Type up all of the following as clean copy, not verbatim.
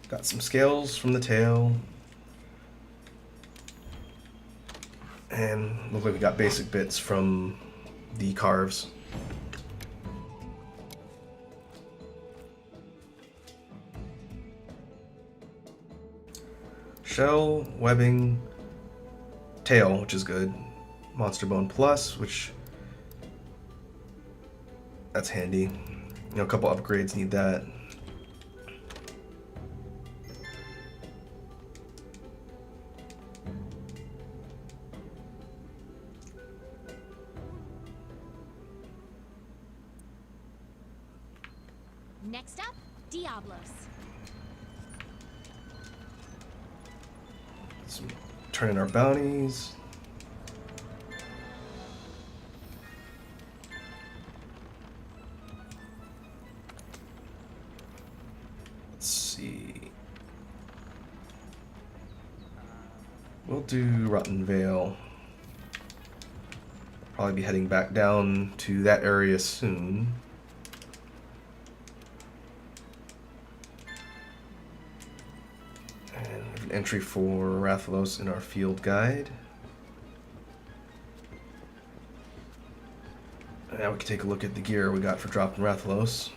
Got some scales from the tail. And look like we got basic bits from the carves. Shell, webbing, tail, which is good. Monster Bone Plus, which that's handy. You know, a couple upgrades need that. Next up, Diablos. Let's turn in our bounties. Let's see. We'll do Rotten Vale. Probably be heading back down to that area soon. An entry for Rathalos in our field guide. Now we can take a look at the gear we got for dropping Rathalos.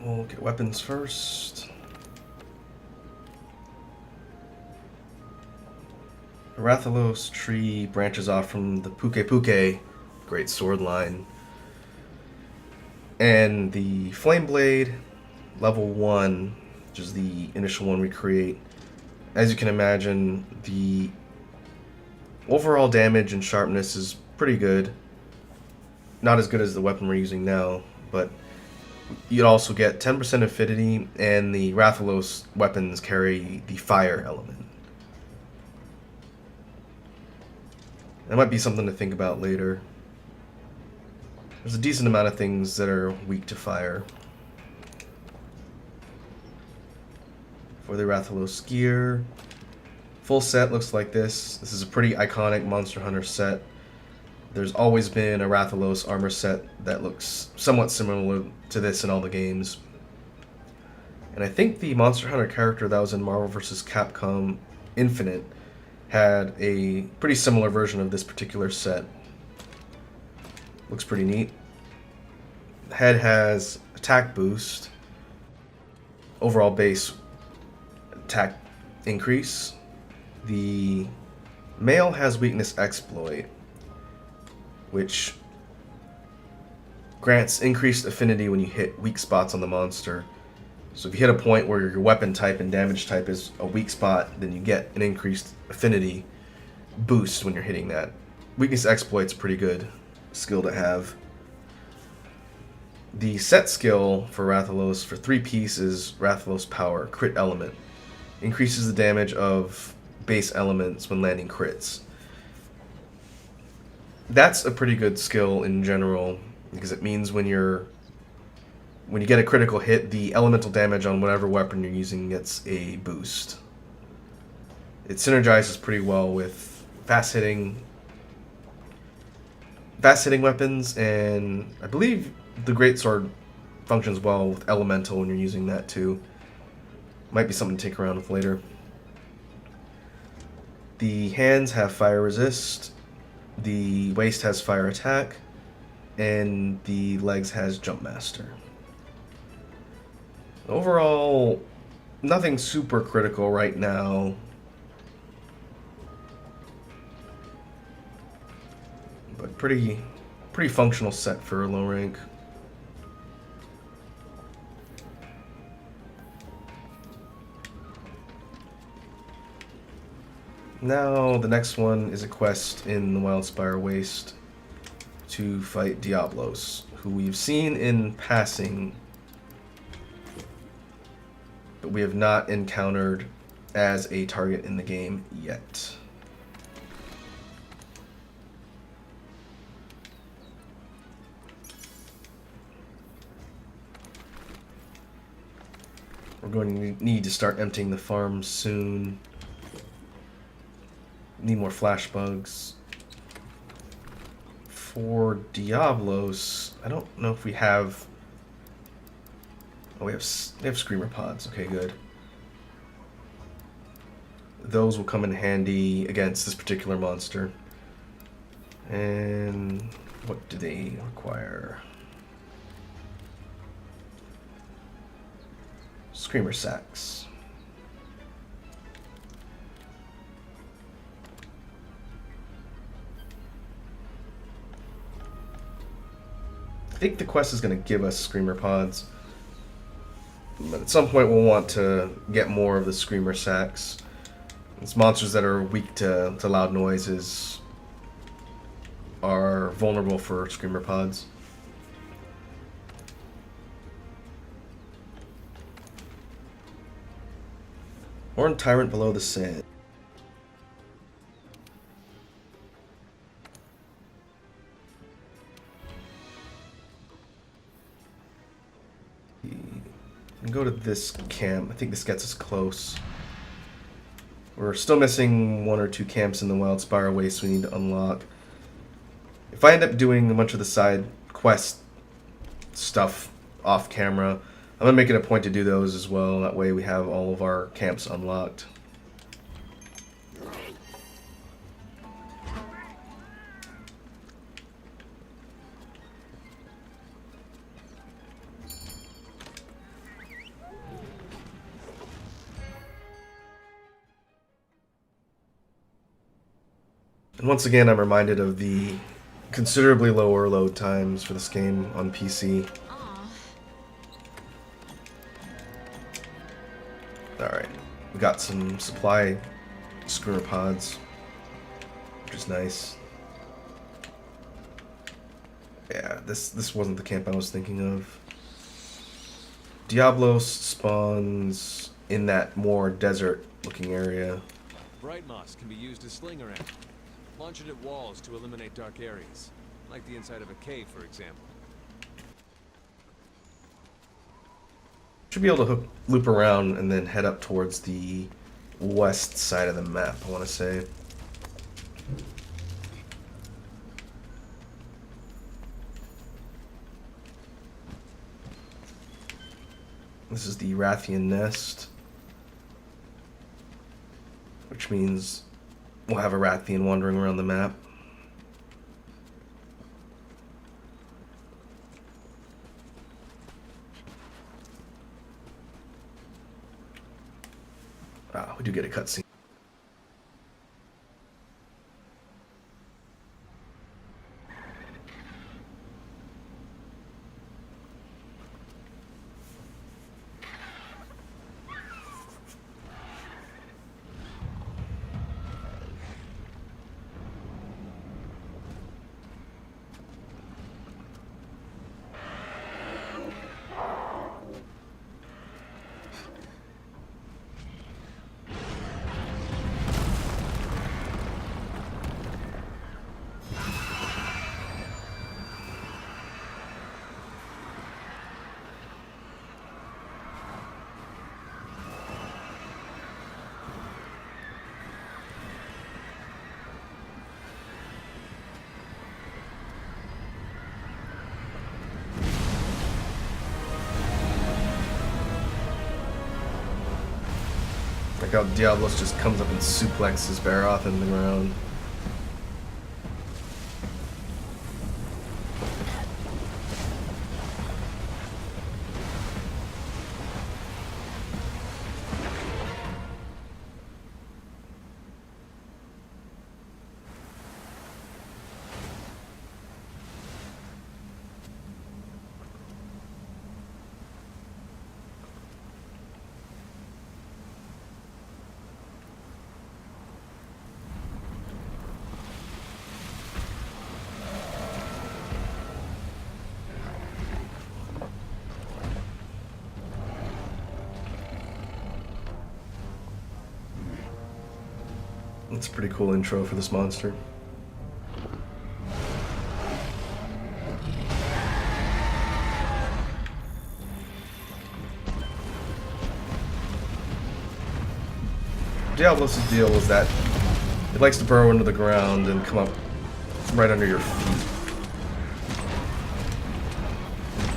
We'll get weapons first. The Rathalos tree branches off from the Puke great sword line. And the Flame Blade, level 1, which is the initial one we create. As you can imagine, the overall damage and sharpness is pretty good. Not as good as the weapon we're using now, but you'd also get 10% affinity, and the Rathalos weapons carry the fire element. That might be something to think about later. There's a decent amount of things that are weak to fire. For the Rathalos gear, full set looks like this. This is a pretty iconic Monster Hunter set. There's always been a Rathalos armor set that looks somewhat similar to this in all the games. And I think the Monster Hunter character that was in Marvel vs. Capcom Infinite had a pretty similar version of this particular set. Looks pretty neat. The head has attack boost, overall base attack increase. The male has weakness exploit, which grants increased affinity when you hit weak spots on the monster. So if you hit a point where your weapon type and damage type is a weak spot, then you get an increased affinity boost when you're hitting that. Weakness exploit's pretty good skill to have. The set skill for Rathalos for 3 pieces, Rathalos Power, Crit Element. Increases the damage of base elements when landing crits. That's a pretty good skill in general, because it means when you get a critical hit, the elemental damage on whatever weapon you're using gets a boost. It synergizes pretty well with fast hitting weapons, and I believe the greatsword functions well with elemental when you're using that too. Might be something to take around with later. The hands have fire resist, the waist has fire attack, and the legs has jump master. Overall, nothing super critical right now. But pretty functional set for a low rank. Now the next one is a quest in the Wildspire Waste to fight Diablos, who we've seen in passing, but we have not encountered as a target in the game yet. We're going to need to start emptying the farm soon. Need more flash bugs. For Diablos, I don't know if we have... Oh, we have screamer pods. Okay, good. Those will come in handy against this particular monster. And what do they require? Screamer sacks. I think the quest is going to give us screamer pods. But at some point we'll want to get more of the screamer sacks. It's monsters that are weak to loud noises are vulnerable for screamer pods. Horned Tyrant below the sand. And go to this camp. I think this gets us close. We're still missing 1 or 2 camps in the Wild Spire Waste we need to unlock. If I end up doing a bunch of the side quest stuff off camera, I'm going to make it a point to do those as well. That way we have all of our camps unlocked. And once again, I'm reminded of the considerably lower load times for this game on PC. Alright, we got some supply screamer pods, which is nice. Yeah, this wasn't the camp I was thinking of. Diablos spawns in that more desert-looking area. Bright moss can be used as sling around. Launch it at walls to eliminate dark areas, like the inside of a cave, for example. Should be able to loop around and then head up towards the west side of the map, I want to say. This is the Rathian Nest, which means we'll have a Rathian wandering around the map. Ah, we do get a cutscene. Like how Diablos just comes up and suplexes Baroth in the ground. That's a pretty cool intro for this monster. Diablos' deal was that It likes to burrow into the ground and come up right under your feet.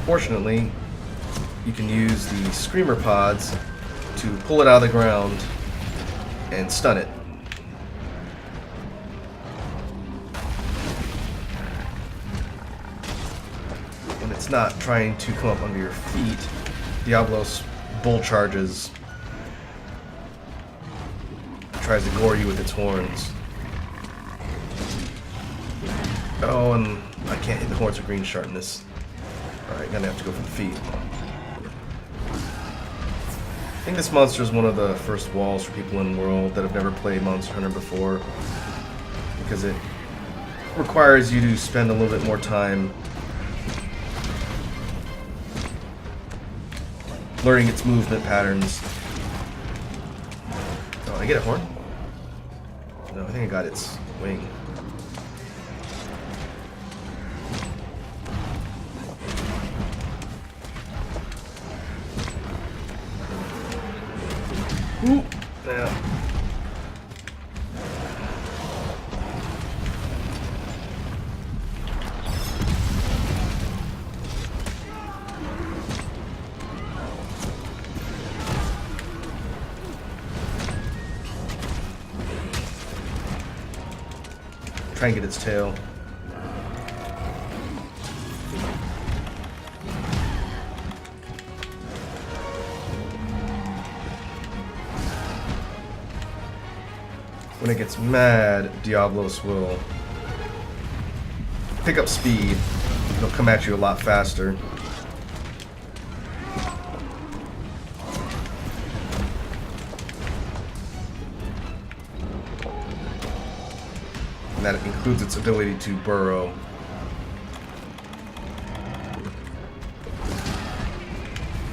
Fortunately, you can use the screamer pods to pull it out of the ground and stun it. When it's not trying to come up under your feet, Diablos bull charges, tries to gore you with its horns. Oh, and I can't hit the horns with green sharpness. Alright, gonna have to go for the feet. I think this monster is one of the first walls for people in the world that have never played Monster Hunter before, because it requires you to spend a little bit more time learning its movement patterns. Oh, I get a horn? No, I think I got its wing. Ooh, yeah. Try and get its tail. When it gets mad, Diablos will pick up speed. It'll come at you a lot faster. And that includes its ability to burrow.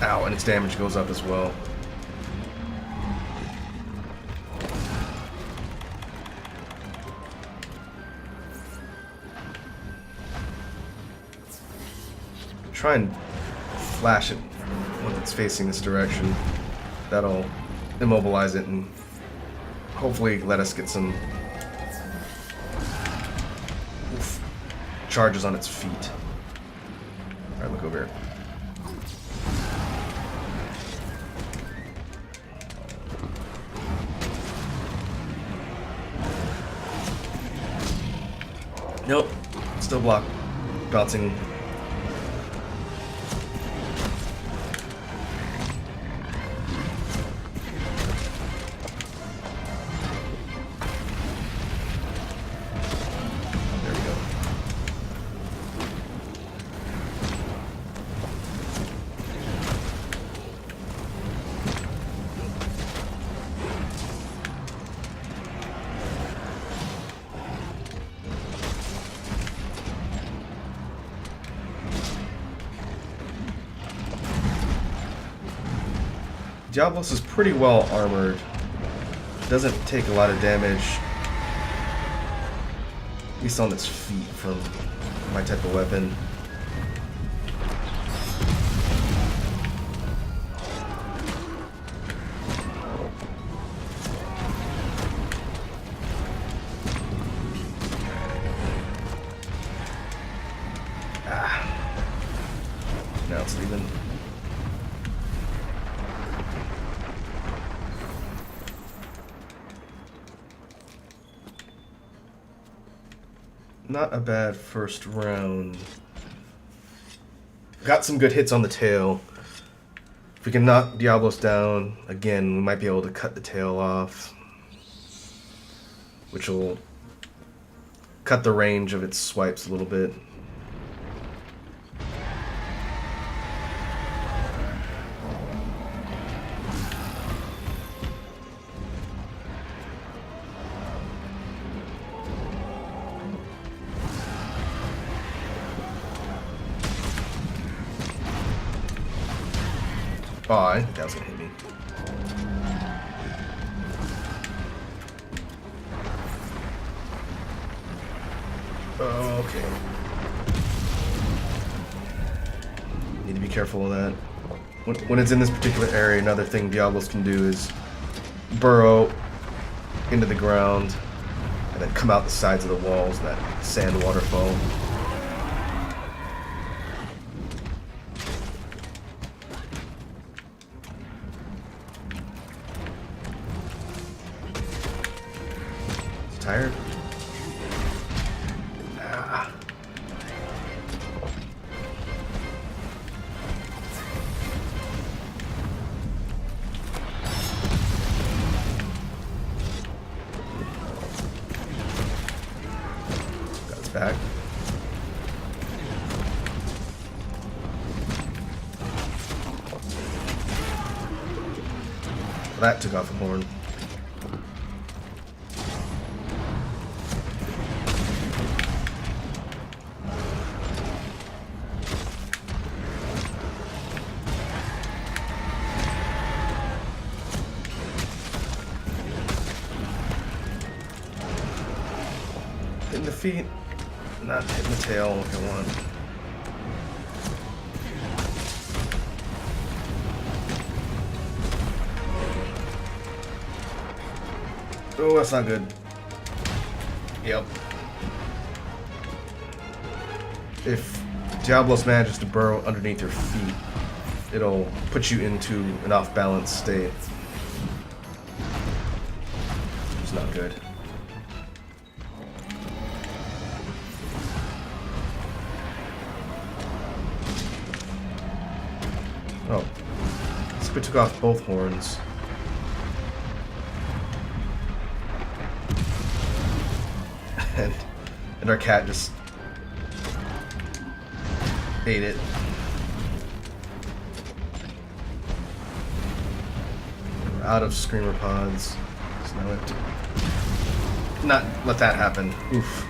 Ow, and its damage goes up as well. Try and flash it when it's facing this direction. That'll immobilize it and hopefully let us get some charges on its feet. Alright, look over here. Nope, still blocked. Bouncing. Diablos is pretty well armored. Doesn't take a lot of damage, at least on its feet, from my type of weapon. Now it's leaving. Not a bad first round. Got some good hits on the tail. If we can knock Diablos down, again, we might be able to cut the tail off, which will cut the range of its swipes a little bit. Oh, I think that was gonna hit me. Okay. Need to be careful of that. When it's in this particular area, another thing Diablos can do is burrow into the ground and then come out the sides of the walls, that sand waterfall. Tired? Ah. Got his back. That took off a horn. Hitting the feet, not hitting the tail like I want. Oh, that's not good. Yep. If Diablos manages to burrow underneath your feet, it'll put you into an off-balance state. It's not good. Oh. So we took off both horns. And our cat just ate it. We're out of screamer pods. So now we have to not let that happen. Oof.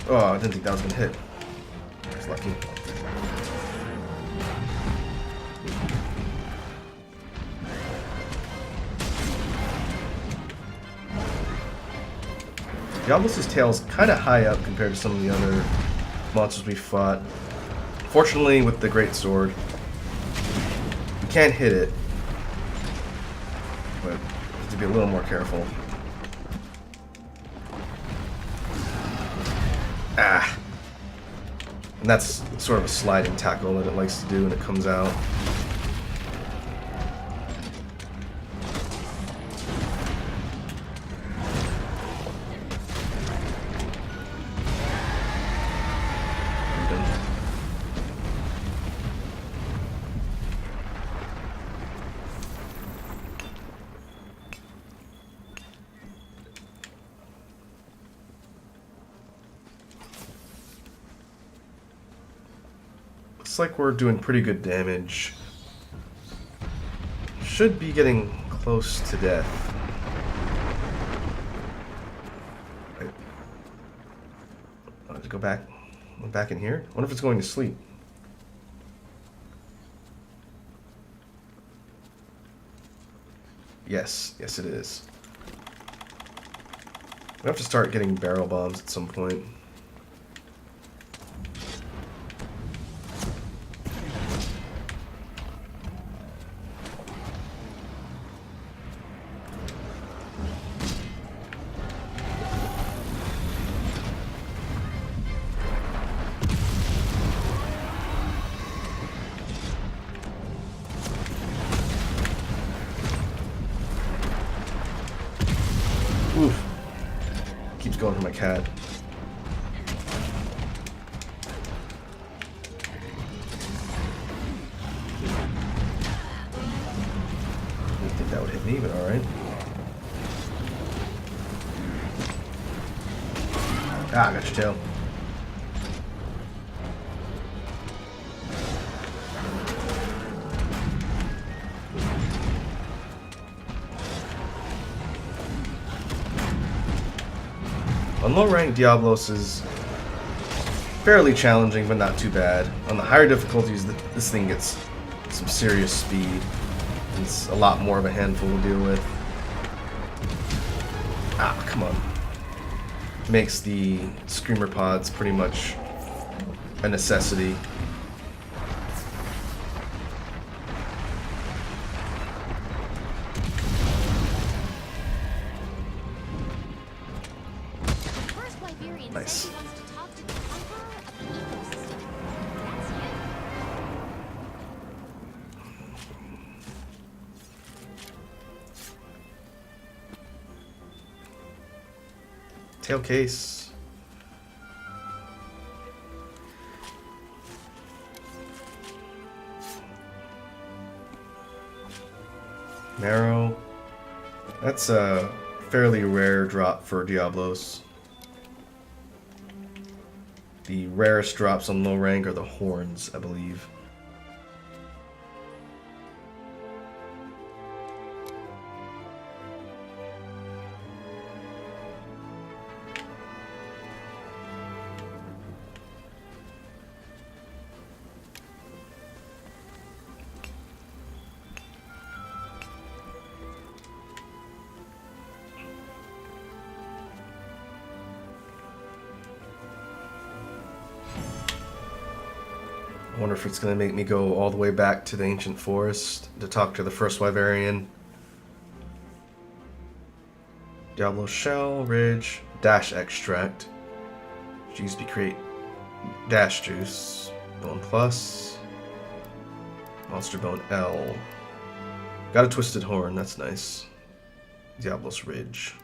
Oh, I didn't think that was gonna hit. I was lucky. Diablos' tail is kind of high up compared to some of the other monsters we fought. Fortunately, with the great sword, we can't hit it, but we have to be a little more careful. Ah! And that's sort of a sliding tackle that it likes to do when it comes out. Looks like we're doing pretty good damage. Should be getting close to death. Wait. Let's go back. Back in here? I wonder if it's going to sleep. Yes, yes it is. We have to start getting barrel bombs at some point. Oof. Keeps going for my cat. Didn't think that would hit me, but alright. Ah, I got your tail. On low rank, Diablos is fairly challenging, but not too bad. On the higher difficulties, this thing gets some serious speed. It's a lot more of a handful to deal with. Ah, come on. Makes the screamer pods pretty much a necessity. First Wyverian Nice. says he wants to talk to the conqueror of the ecosystem. That's you. Tail case. Marrow. That's a fairly rare drop for Diablos. The rarest drops on low rank are the horns, I believe. I wonder if it's going to make me go all the way back to the ancient forest to talk to the first Wyverian. Diablo Shell, Ridge, Dash Extract. Which used to create Dash Juice. Bone Plus. Monster Bone L. Got a Twisted Horn, that's nice. Diablo's Ridge.